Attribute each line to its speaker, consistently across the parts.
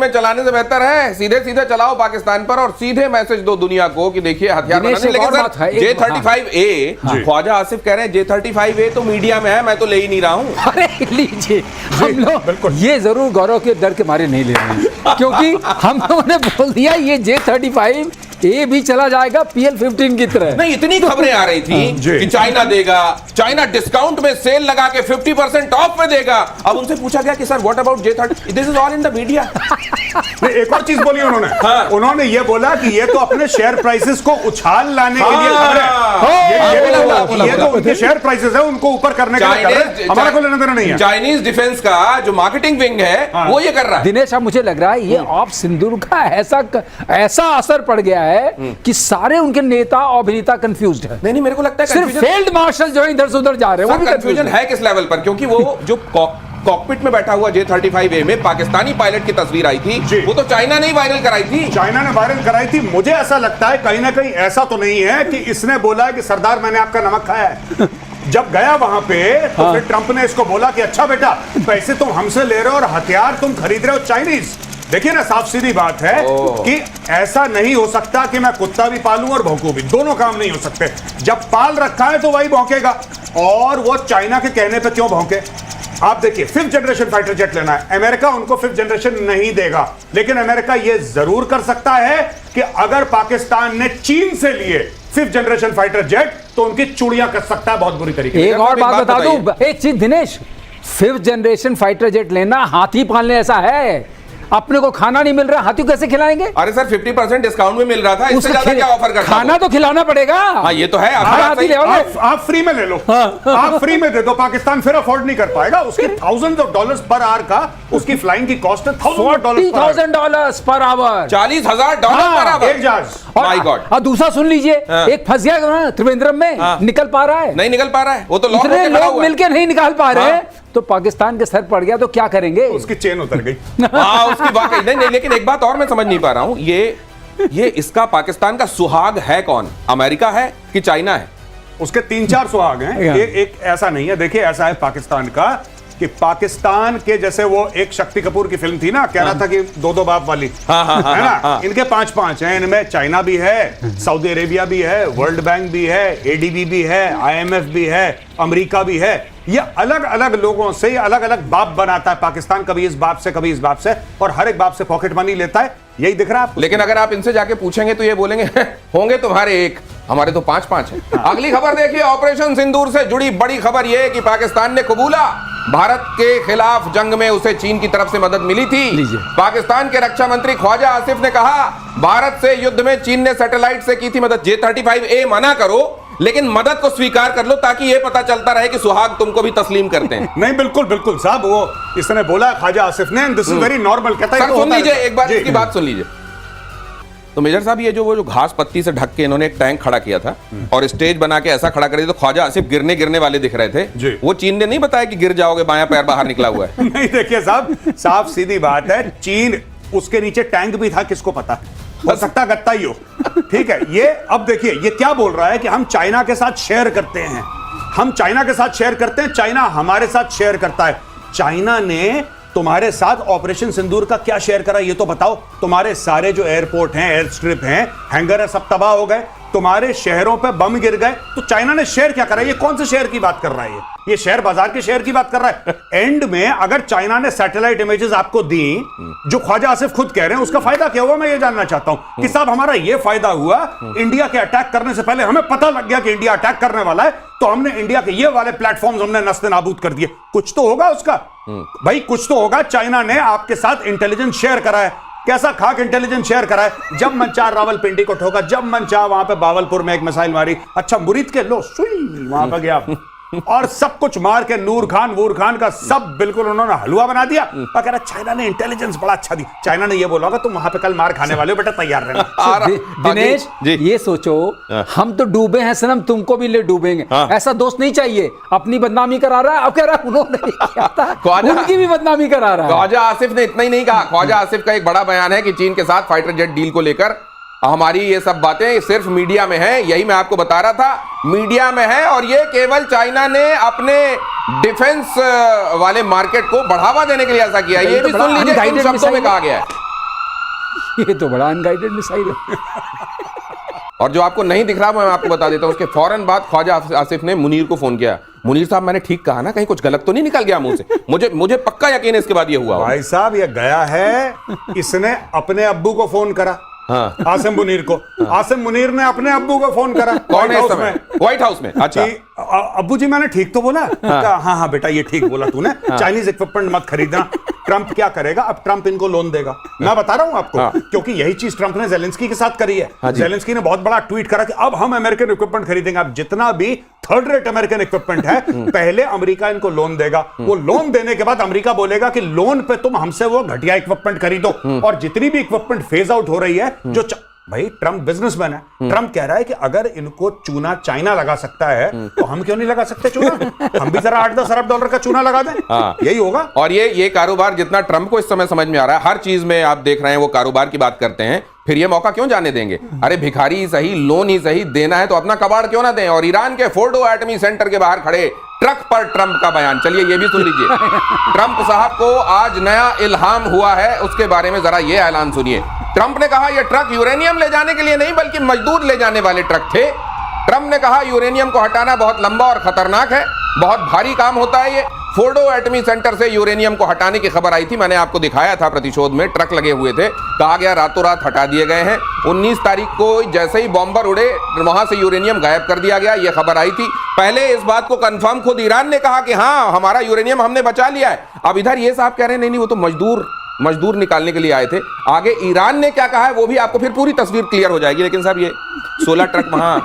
Speaker 1: में चलाने से बेहतर है सीधे सीधे चलाओ पाकिस्तान पर और सीधे मैसेज दो दुनिया को कि देखिए हथियार बनाने। लेकिन सर J-35A ख्वाजा आसिफ कह रहे हैं J-35A तो मीडिया में है, मैं तो ले ही नहीं रहा हूं।
Speaker 2: अरे लीजिए, हम लोग ये जरूर गौरव के डर के मारे नहीं ले रहे हैं, क्योंकि हम लोगों ने बोल दिया ये J-35A भी चला जाएगा PL-15 की तरह।
Speaker 1: नहीं, इतनी खबरें आ रही थी कि चाइना देगा, चाइना डिस्काउंट में सेल लगा के 50% ऑफ में देगा। अब उनसे पूछा गया कि sir what about J-30, this is all in the media.
Speaker 3: एक और चीज बोली उन्होंने, उन्होंने ये बोला कि ये तो अपने शेयर प्राइसेस को उछाल लाने के लिए खबर है, ये तो उनके शेयर प्राइसेस है उनको ऊपर करने के लिए कर रहे हैं, हमारा कोई लेना देना नहीं है।
Speaker 1: चाइनीज डिफेंस का जो मार्केटिंग विंग है वो ये कर रहा है।
Speaker 2: दिनेश, अब मुझे लग रहा है ये ऑफ सिंदूर का ऐसा असर पड़ गया है कि सारे उनके नेता और अभिनेता कंफ्यूज्ड है।
Speaker 1: नहीं, मेरे को लगता है
Speaker 2: सिर्फ फील्ड मार्शल जो इधर से उधर जा रहे हैं वो भी
Speaker 1: कंफ्यूजन है किस लेवल पर, क्योंकि वो जो कॉकपिट में बैठा हुआ J-35A में पाकिस्तानी पायलट की तस्वीर आई थी, वो तो चाइना ने ही वायरल कराई थी।
Speaker 3: चाइना ने वायरल कराई थी। मुझे ऐसा लगता है कहीं ना कहीं ऐसा तो नहीं है कि इसने बोला कि सरदार मैंने आपका नमक खाया है। जब गया वहां पे तो फिर ट्रंप ने इसको बोला कि अच्छा बेटा पैसे तुम हमसे ले रहे हो और हथियार तुम खरीद रहे हो चाइनीज। देखिए ना, साफ सीधी बात है कि ऐसा नहीं हो सकता कि मैं कुत्ता भी पालूं और भौंकूं भी, दोनों काम नहीं हो सकते। जब पाल रखा है तो वही भौंकेगा, और वो चाइना के कहने पे क्यों भौंके। आप देखिए, 5th जनरेशन फाइटर जेट लेना है, अमेरिका उनको 5th जनरेशन नहीं देगा, लेकिन अमेरिका ये जरूर कर सकता है कि अगर पाकिस्तान ने चीन से लिए 5th जनरेशन फाइटर जेट तो उनकी चूड़ियां कस सकता है बहुत बुरी तरीके से।
Speaker 2: एक और बात बता दूं, एक चीज Dinesh, 5th generation fighter jet लेना हाथी पालने ऐसा है। अपने को खाना नहीं मिल रहा, हाथी कैसे खिलाएंगे?
Speaker 1: अरे सर 50% डिस्काउंट में मिल रहा था, इससे ज्यादा क्या ऑफर करता?
Speaker 2: खाना तो खिलाना पड़ेगा।
Speaker 1: हाँ, ये तो है।
Speaker 3: आप फ्री में ले लो, आप फ्री में दे दो, पाकिस्तान फिर अफोर्ड नहीं कर पाएगा। उसके $1000 पर आवर का उसकी फ्लाइंग की कॉस्ट है
Speaker 2: $40,000 पर आवर,
Speaker 1: $40,000 पर आवर
Speaker 3: एक जहाज।
Speaker 1: My God.
Speaker 2: और दूसरा सुन लीजिए, एक फंस गया त्रिवेंद्रम में, निकल पा रहा है?
Speaker 1: नहीं निकल पा रहा है, वो तो
Speaker 2: इतने लोग मिलकर नहीं निकाल पा रहे, तो पाकिस्तान के सर पड़ गया तो क्या करेंगे?
Speaker 3: उसकी चेन उतर गई।
Speaker 1: उसकी बात नहीं, लेकिन एक बात और मैं समझ नहीं पा रहा हूं, ये इसका पाकिस्तान का सुहाग है कौन? अमेरिका है कि चाइना है?
Speaker 3: उसके 3-4 सुहाग हैं। एक ऐसा नहीं है। देखिए, ऐसा है पाकिस्तान का कि पाकिस्तान के जैसे वो एक शक्ति कपूर की फिल्म थी ना, कह रहा था कि 2-2 बाप वाली, है ना, इनके 5-5 हैं। इनमें चाइना भी है, सऊदी अरेबिया भी है, वर्ल्ड बैंक भी है, ADB भी है, IMF भी है, अमेरिका भी है। ये अलग अलग लोगों से अलग अलग बाप बनाता है पाकिस्तान, कभी इस बाप से कभी इस बाप से, और हर एक बाप से पॉकेट मनी लेता है। यही दिख रहा है आपको।
Speaker 1: लेकिन अगर आप इनसे जाके पूछेंगे तो ये बोलेंगे होंगे तुम्हारे एक, हमारे तो 5-5 हैं। अगली खबर देखिए, ऑपरेशन सिंदूर से जुड़ी बड़ी खबर यह कि पाकिस्तान ने कबूला भारत के खिलाफ जंग में उसे चीन की तरफ से मदद मिली थी। पाकिस्तान के रक्षा मंत्री ख्वाजा आसिफ ने कहा, भारत से युद्ध में चीन ने सैटेलाइट से की थी मदद। J-35A मना करो, लेकिन मदद को स्वीकार कर लो ताकि ये पता चलता रहे कि सुहाग तुमको भी तस्लीम करते हैं।
Speaker 3: नहीं, बिल्कुल बिल्कुल साहब, वो इसने बोला ख्वाजा आसिफ ने, दिस इज वेरी नॉर्मल। कहता है
Speaker 1: सुन लीजिए एक बार इसकी बात सुन लीजिए। तो मेजर साहब, ये जो घास पत्ती से ढक के इन्होंने एक टैंक खड़ा किया था और स्टेज बना के ऐसा खड़ा कर दिया, तो ख्वाजा आसिफ गिरने वाले दिख रहे थे। वो चीन ने नहीं बताया कि गिर जाओगे, बायां पैर बाहर निकला हुआ है।
Speaker 3: नहीं, देखिए साहब, साफ सीधी बात है, चीन, उसके नीचे टैंक भी था, किसको पता, हो सकता गत्ता ही हो। ठीक है, ये अब देखिए ये क्या बोल रहा है कि हम चाइना के साथ शेयर करते हैं, हम चाइना के साथ शेयर करते हैं, चाइना हमारे साथ शेयर करता है। चाइना ने तुम्हारे साथ ऑपरेशन सिंदूर का क्या शेयर करा ये तो बताओ। तुम्हारे सारे जो एयरपोर्ट हैं, एयर स्ट्रिप हैं, हैंगर है, सब तबाह हो गए, तुम्हारे शहरों पे बम गिर गए, तो चाइना ने शेयर क्या करा? ये कौन से शेयर की बात कर रहा है? ये शेयर बाजार के शेयर की बात कर रहा है। एंड में अगर चाइना ने सैटेलाइट इमेजेस आपको दी, जो ख्वाजा आसिफ खुद कह रहे हैं, उसका फायदा क्या हुआ? मैं ये जानना चाहता हूं कि साहब हमारा ये फायदा हुआ, इंडिया के अटैक करने से पहले हमें पता लग गया कि इंडिया अटैक करने वाला है, तो हमने इंडिया के ये वाले प्लेटफॉर्म्स हमने नस्ते नाबूद कर दिए। कुछ तो होगा उसका भाई, कुछ तो होगा। चाइना ने आपके साथ इंटेलिजेंस शेयर करा है। कैसा खाक इंटेलिजेंस शेयर करा है? जब मन चाह रावलपिंडी को ठोका, जब मन चाह वहां पे बावलपुर में एक मिसाइल मारी, अच्छा मुरीद के लो सुई वहां पे गया और सब कुछ मार के नूर खान का सब बिल्कुल उन्होंने हलवा बना दिया। और कह रहा चाइना ने इंटेलिजेंस बड़ा अच्छा दी। चाइना ने ये बोला होगा तुम वहां पे कल मार खाने वाले हो, बेटा तैयार रहना।
Speaker 2: दिनेश, ये सोचो, हम तो डूबे हैं सनम, तुमको भी ले डूबेंगे। ऐसा दोस्त नहीं चाहिए। अपनी बदनामी करा रहा है, अब कह रहा है उन्होंने किया था, उनकी भी बदनामी करा रहा है।
Speaker 1: ख्वाजा आसिफ ने इतना ही नहीं कहा, ख्वाजा आसिफ का एक बड़ा बयान है कि चीन के साथ फाइटर जेट डील को लेकर हमारी ये सब बातें सिर्फ मीडिया में है। यही मैं आपको बता रहा था, मीडिया में है, और ये केवल चाइना ने अपने डिफेंस वाले मार्केट को बढ़ावा देने के लिए ऐसा किया। ये भी सुन लीजिए, इन शब्दों में कहा गया है।
Speaker 2: ये तो बड़ा अनगाइडेड मिसाइल है।
Speaker 1: और जो आपको नहीं दिख रहा मैं आपको बता देता हूं, उसके फौरन बाद ख्वाजा आसिफ ने मुनीर को फोन किया, मुनीर साहब मैंने ठीक कहा ना, कहीं कुछ गलत तो नहीं निकल गया मुंह से? मुझे पक्का यकीन है इसके बाद ये हुआ।
Speaker 3: भाई साहब ये गया है, इसने अपने अब्बू को फोन करा। हाँ। आसिम मुनीर को, आसिम मुनीर ने अपने अब्बू को फोन करा।
Speaker 1: कौन है इस समय? व्हाइट हाउस में। अच्छा
Speaker 3: अब्बू जी मैंने ठीक तो बोला? हाँ हाँ बेटा ये ठीक बोला तूने, चाइनीज इक्विपमेंट मत खरीदना। ट्रंप क्या करेगा अब? ट्रंप इनको लोन देगा। मैं बता रहा हूं आपको, क्योंकि यही चीज ट्रंप ने जेलेंस्की के साथ करी है। जेलेंस्की ने बहुत बड़ा ट्वीट करा कि अब हम अमेरिकन इक्विपमेंट खरीदेंगे। अब जितना भी थर्ड रेट अमेरिकन इक्विपमेंट है पहले अमेरिका इनको लोन देगा। वो लोन देने के बाद अमेरिका बोलेगा कि लोन पे तुम हमसे वो घटिया इक्विपमेंट खरीदो। और जितनी भी इक्विपमेंट फेज आउट हो रही है, जो भाई ट्रंप बिजनेसमैन है, ट्रंप कह रहा है कि अगर इनको चूना चाइना लगा सकता है तो हम क्यों नहीं लगा सकते चूना? हम भी जरा 8-10 अरब डॉलर का चूना लगा दें। यही होगा।
Speaker 1: और ये कारोबार जितना ट्रंप को इस समय समझ में आ रहा है, हर चीज में आप देख रहे हैं वो कारोबार की बात करते हैं, फिर ये मौका क्यों जाने देंगे? अरे भिखारी ही सही, लोन ही सही, देना है तो अपना कबाड़ क्यों ना दें? और ईरान के फोर्डो एटमी सेंटर के बाहर खड़े ट्रक पर ट्रंप का बयान, चलिए ये भी सुन लीजिए। ट्रंप साहब को आज नया इल्हाम हुआ है, उसके बारे में जरा ये ऐलान सुनिए। ट्रंप ने कहा यह ट्रक यूरेनियम ले जाने के लिए नहीं बल्कि मजदूर ले जाने वाले ट्रक थे। ट्रंप ने कहा यूरेनियम को हटाना बहुत लंबा और खतरनाक है, बहुत भारी काम होता है ये। फोर्डो एटमी सेंटर से यूरेनियम को हटाने की खबर आई थी, मैंने आपको दिखाया था प्रतिशोध में, ट्रक लगे हुए थे, कहा गया रातों रात हटा दिए गए हैं। 19 तारीख को जैसे ही बॉम्बर उड़े वहां से यूरेनियम गायब कर दिया गया, यह खबर आई थी। पहले इस बात को कंफर्म खुद ईरान ने कहा कि हाँ हमारा यूरेनियम हमने बचा लिया है। अब इधर ये साहब कह रहे हैं नहीं वो तो मजदूर निकालने के लिए आए थे। आगे ईरान ने क्या कहा है वो भी आपको फिर पूरी तस्वीर क्लियर हो जाएगी। लेकिन साहब ये 16 ट्रक वहां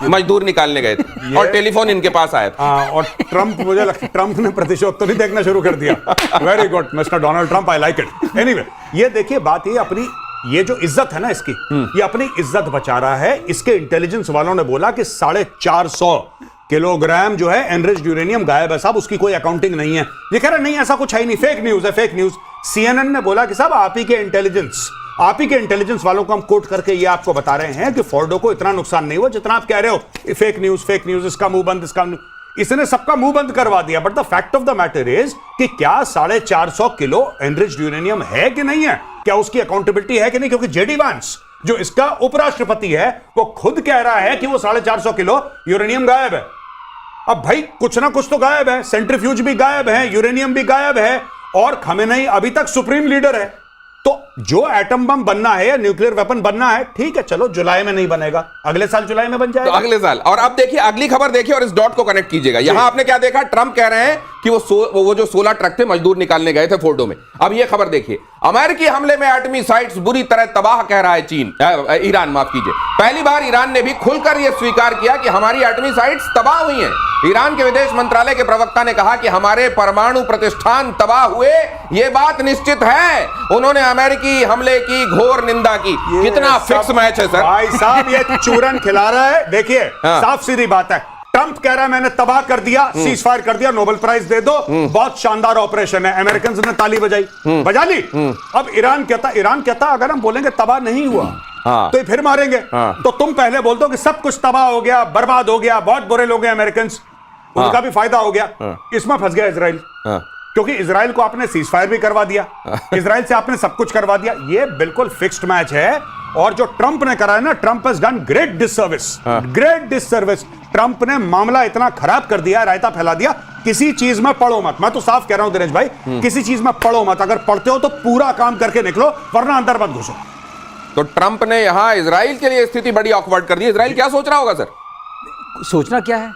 Speaker 1: मजदूर निकालने गए थे और टेलीफोन इनके पास आया था।
Speaker 3: और ट्रंप, मुझे लगता है ट्रंप ने प्रतिशोध तो नहीं देखना शुरू कर दिया। Very good mister Donald Trump, I like it. Anyway ये देखिए बात, ये अपनी ये जो इज्जत है ना इसकी, ये अपनी इज्जत बचा रहा है। इसके इंटेलिजेंस वालों ने बोला कि 450 किलोग्राम जो है एनरिच्ड यूरेनियम गायब है साहब, उसकी कोई अकाउंटिंग नहीं है। ये कह रहा नहीं ऐसा कुछ है ही नहीं, फेक न्यूज है, फेक न्यूज। CNN ने बोला कि साहब आप ही के इंटेलिजेंस वालों को हम कोट करके ये आपको बता रहे हैं कि फोर्डो को इतना नुकसान नहीं हुआ जितना आप कह रहे हो। फेक न्यूज, इसका मुंह बंद, इसने सबका मुंह बंद करवा दिया। But the fact of the matter is कि क्या 450 किलो एनरिच्ड यूरेनियम है कि नहीं है, क्या उसकी अकाउंटेबिलिटी है कि नहीं? क्योंकि जेडी वांस जो इसका उपराष्ट्रपति है वो खुद कह रहा है कि वो 450 किलो यूरेनियम गायब है। अब भाई कुछ ना कुछ तो गायब है, सेंट्रीफ्यूज भी गायब है, यूरेनियम भी गायब है, और खमेनेई अभी तक सुप्रीम लीडर है। तो जो एटम बम बनना है या न्यूक्लियर वेपन बनना है, ठीक है चलो जुलाई में नहीं बनेगा, अगले साल जुलाई में बन जाएगा,
Speaker 1: तो अगले साल। और अब देखिए अगली खबर देखिए और इस डॉट को कनेक्ट कीजिएगा। यहां आपने क्या देखा, ट्रंप कह रहे हैं कि वो जो 16 ट्रक थे मजदूर निकालने गए थे फोर्डो में। अब ये खबर देखिए, अमेरिकी हमले में एटमी साइट्स बुरी तरह तबाह, कह रहा है ईरान, माफ कीजिए। पहली बार ईरान ने भी खुलकर यह स्वीकार किया कि हमारी एटमी साइट्स तबाह हुई हैं। ईरान के विदेश मंत्रालय के प्रवक्ता ने कहा कि हमारे परमाणु प्रतिष्ठान तबाह हुए, यह बात निश्चित है। उन्होंने अमेरिकी हमले की घोर निंदा की। कितना फिक्स मैच है सर।
Speaker 3: भाई साहब ये चूरन खिला रहा है। देखिए साफ सीधी बात है, ट्रंप कह रहा है मैंने तबाह कर दिया, सीज फायर कर दिया, नोबेल प्राइज दे दो, बहुत शानदार ऑपरेशन है। अमेरिकन ने ताली बजा ली। अब ईरान कहता अगर हम बोलेंगे तबाह नहीं हुआ तो फिर मारेंगे। तो तुम पहले बोल दो कि सब कुछ तबाह हो गया, बर्बाद हो गया, बहुत बुरे लोग हैं अमेरिकन, उनका भी फायदा हो गया। इसमें फंस गया इजराइल, क्योंकि इजराइल को आपने सीज फायर भी करवा दिया, इजराइल से आपने सब कुछ करवा दिया। ये बिल्कुल फिक्स्ड मैच है। और जो ट्रंप ने करा है ना, Trump has done great disservice. Trump ने मामला इतना खराब कर दिया, रायता फैला दिया। किसी चीज में पढ़ो मत, मैं तो साफ कह रहा हूं दिनेश भाई, किसी चीज में पढ़ो मत। अगर पढ़ते हो तो पूरा काम करके निकलो, वरना अंदर मत घुसो।
Speaker 1: तो ट्रंप ने यहां इजराइल के लिए स्थिति बड़ी ऑकवर्ड कर दी। इजराइल क्या सोच रहा होगा सर?
Speaker 2: सोचना क्या है,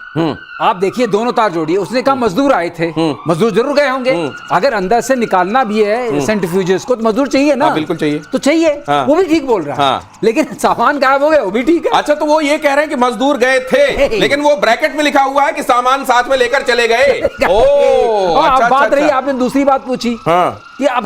Speaker 2: आप देखिए दोनों तार जोड़िए। उसने कहा मजदूर आए थे, मजदूर जरूर गए होंगे। अगर अंदर से निकालना भी है सेंट्रीफ्यूजेस को तो मजदूर चाहिए ना।
Speaker 1: बिल्कुल चाहिए,
Speaker 2: तो चाहिए। वो भी ठीक बोल रहा है। लेकिन सामान गायब हो गया, वो भी ठीक है।
Speaker 1: अच्छा, तो वो ये कह रहे हैं कि मजदूर गए थे, लेकिन वो ब्रैकेट में लिखा हुआ है कि सामान साथ में लेकर चले गए।
Speaker 2: बात रही, आपने दूसरी बात पूछी कि अब